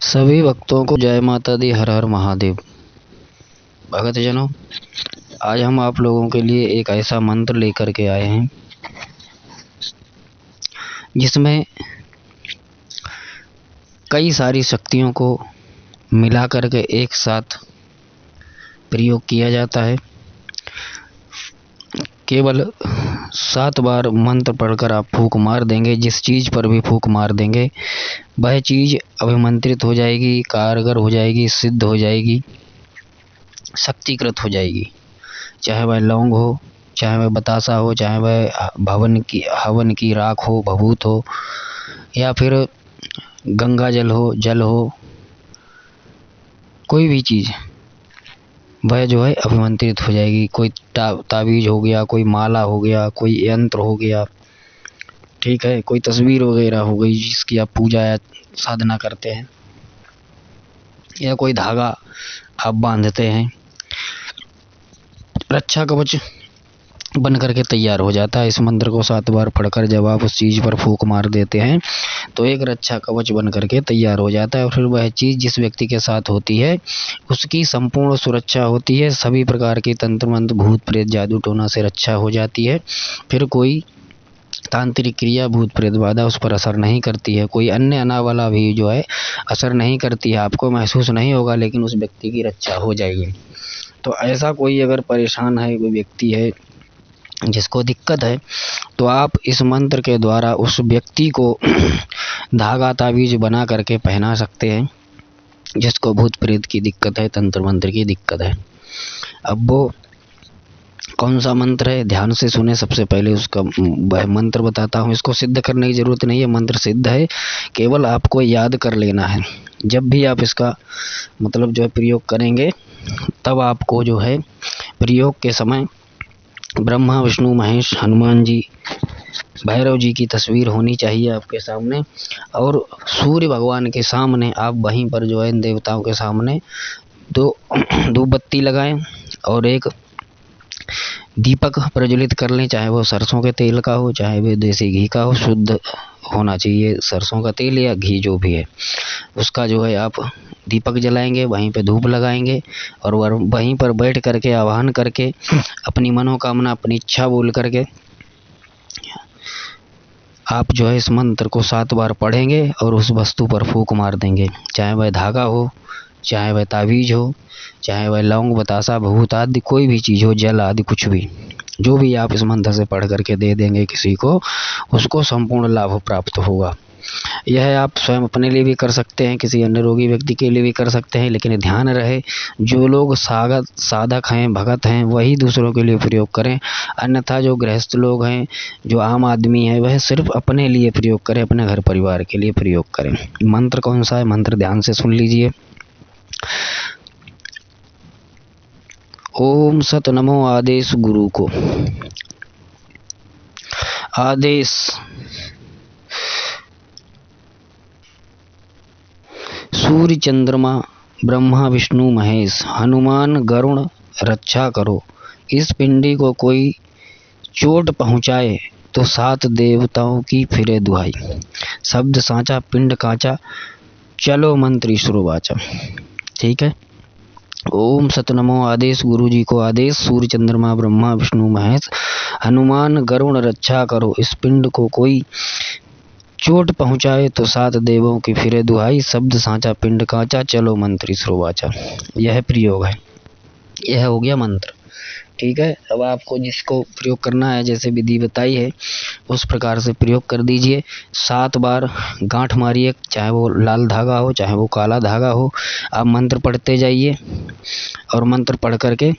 सभी भक्तों को जय माता दी, हर हर महादेव। भक्तजनों, आज हम आप लोगों के लिए एक ऐसा मंत्र लेकर के आए हैं जिसमें कई सारी शक्तियों को मिला करके एक साथ प्रयोग किया जाता है। केवल 7 बार मंत्र पढ़कर आप फूंक मार देंगे। जिस चीज़ पर भी फूंक मार देंगे वह चीज़ अभिमंत्रित हो जाएगी, कारगर हो जाएगी, सिद्ध हो जाएगी, शक्तिकृत हो जाएगी। चाहे वह लौंग हो, चाहे वह बतासा हो, चाहे वह हवन की राख हो, भभूत हो, या फिर गंगा जल हो, कोई भी चीज़ वह जो है अभिमंत्रित हो जाएगी। कोई ताबीज़ हो गया, कोई माला हो गया, कोई यंत्र हो गया, ठीक है, कोई तस्वीर वगैरह हो गई जिसकी आप पूजा या साधना करते हैं, या कोई धागा आप बांधते हैं, रक्षा कवच बन करके तैयार हो जाता है। इस मंत्र को 7 बार पढ़कर जब आप उस चीज़ पर फूंक मार देते हैं तो एक रक्षा कवच बन करके तैयार हो जाता है। और फिर वह चीज़ जिस व्यक्ति के साथ होती है उसकी संपूर्ण सुरक्षा होती है। सभी प्रकार की तंत्र मंत्र, भूत प्रेत, जादू टोना से रक्षा हो जाती है। फिर कोई तांत्रिक क्रिया, भूत प्रेत बाधा उस पर असर नहीं करती है। कोई अन्य अनावला भी जो है असर नहीं करती है। आपको महसूस नहीं होगा, लेकिन उस व्यक्ति की रक्षा हो जाएगी। तो ऐसा कोई अगर परेशान है, कोई व्यक्ति है जिसको दिक्कत है, तो आप इस मंत्र के द्वारा उस व्यक्ति को धागा ताबीज बना करके पहना सकते हैं, जिसको भूत प्रेत की दिक्कत है, तंत्र मंत्र की दिक्कत है। अब वो कौन सा मंत्र है, ध्यान से सुने। सबसे पहले उसका वह मंत्र बताता हूँ। इसको सिद्ध करने की ज़रूरत नहीं है, मंत्र सिद्ध है, केवल आपको याद कर लेना है। जब भी आप इसका मतलब जो है प्रयोग करेंगे, तब आपको जो है प्रयोग के समय ब्रह्मा, विष्णु, महेश, हनुमान जी, भैरव जी की तस्वीर होनी चाहिए आपके सामने, और सूर्य भगवान के सामने आप वहीं पर जो है इन देवताओं के सामने दो बत्ती लगाएं और एक दीपक प्रज्वलित कर लें। चाहे वो सरसों के तेल का हो, चाहे वो देसी घी का हो, शुद्ध होना चाहिए सरसों का तेल या घी जो भी है उसका जो है आप दीपक जलाएंगे, वहीं पे धूप लगाएंगे और वहीं पर बैठ करके आवाहन करके अपनी मनोकामना, अपनी इच्छा बोल करके आप जो है इस मंत्र को 7 बार पढ़ेंगे और उस वस्तु पर फूंक मार देंगे। चाहे वह धागा हो, चाहे वह ताबीज हो, चाहे वह लौंग, बतासा, भभूत आदि कोई भी चीज़ हो, जल आदि कुछ भी, जो भी आप इस मंत्र से पढ़ करके दे देंगे किसी को, उसको संपूर्ण लाभ प्राप्त होगा। यह आप स्वयं अपने लिए भी कर सकते हैं, किसी अन्य रोगी व्यक्ति के लिए भी कर सकते हैं, लेकिन ध्यान रहे जो लोग साधक हैं, भगत हैं, वही दूसरों के लिए प्रयोग करें। अन्यथा जो गृहस्थ लोग हैं, जो आम आदमी है, वह सिर्फ अपने लिए प्रयोग करें, अपने घर परिवार के लिए प्रयोग करें। मंत्र कौन सा है, मंत्र ध्यान से सुन लीजिए। ओम सत नमो आदेश गुरु को। आदेश सूर्य, चंद्रमा, ब्रह्मा, विष्णु, महेश, हनुमान, गरुण रक्षा करो। इस पिंडी को कोई चोट पहुँचाए तो 7 देवताओं की फिरे दुहाई। शब्द साचा, पिंड काचा, चलो मंत्री शुरुवाचा। ठीक है। ओम सत नमो आदेश गुरु जी को आदेश। सूर्य, चंद्रमा, ब्रह्मा, विष्णु, महेश, हनुमान, गरुण रक्षा करो। इस पिंड को कोई चोट पहुँचाए तो 7 देवों की फिरे दुहाई। शब्द साचा, पिंड काचा, चलो मंत्री श्रोवाचा। यह प्रयोग है, यह हो गया मंत्र। ठीक है। अब आपको जिसको प्रयोग करना है, जैसे विधि बताई है उस प्रकार से प्रयोग कर दीजिए। 7 बार गांठ मारिए, चाहे वो लाल धागा हो, चाहे वो काला धागा हो। आप मंत्र पढ़ते जाइए और मंत्र पढ़ करके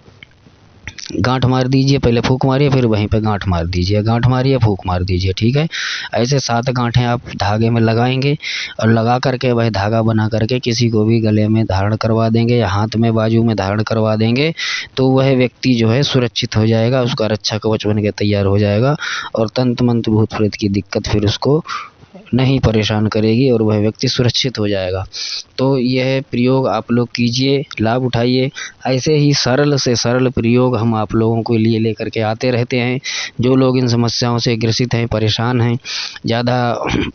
गांठ मार दीजिए। पहले फूंक मारिए, फिर वहीं पे गांठ मार दीजिए, गांठ मारिए, फूंक मार दीजिए। ठीक है। ऐसे 7 गांठें आप धागे में लगाएंगे और लगा करके वह धागा बना करके किसी को भी गले में धारण करवा देंगे या हाथ में, बाजू में धारण करवा देंगे, तो वह व्यक्ति जो है सुरक्षित हो जाएगा, उसका रक्षा कवच बन के तैयार हो जाएगा और तंत्र मंत्र, भूत प्रेत की दिक्कत फिर उसको नहीं परेशान करेगी और वह व्यक्ति सुरक्षित हो जाएगा। तो यह प्रयोग आप लोग कीजिए, लाभ उठाइए। ऐसे ही सरल से सरल प्रयोग हम आप लोगों के लिए लेकर के आते रहते हैं। जो लोग इन समस्याओं से ग्रसित हैं, परेशान हैं, ज़्यादा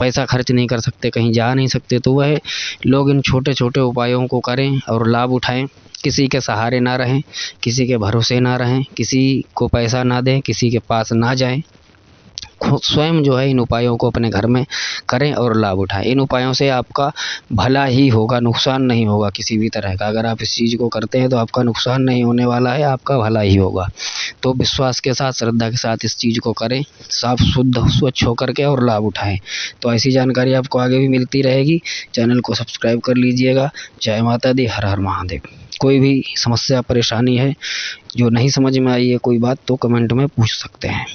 पैसा खर्च नहीं कर सकते, कहीं जा नहीं सकते, तो वह लोग इन छोटे छोटे उपायों को करें और लाभ उठाएं। किसी के सहारे ना रहें, किसी के भरोसे ना रहें, किसी को पैसा ना दें, किसी के पास ना जाएं। खुद स्वयं जो है इन उपायों को अपने घर में करें और लाभ उठाएं। इन उपायों से आपका भला ही होगा, नुकसान नहीं होगा किसी भी तरह का। अगर आप इस चीज़ को करते हैं तो आपका नुकसान नहीं होने वाला है, आपका भला ही होगा। तो विश्वास के साथ, श्रद्धा के साथ इस चीज़ को करें, साफ शुद्ध स्वच्छ होकर के, और लाभ उठाएं। तो ऐसी जानकारी आपको आगे भी मिलती रहेगी। चैनल को सब्सक्राइब कर लीजिएगा। जय माता दी, हर हर महादेव। कोई भी समस्या परेशानी है जो नहीं समझ में आई है कोई बात, तो कमेंट में पूछ सकते हैं।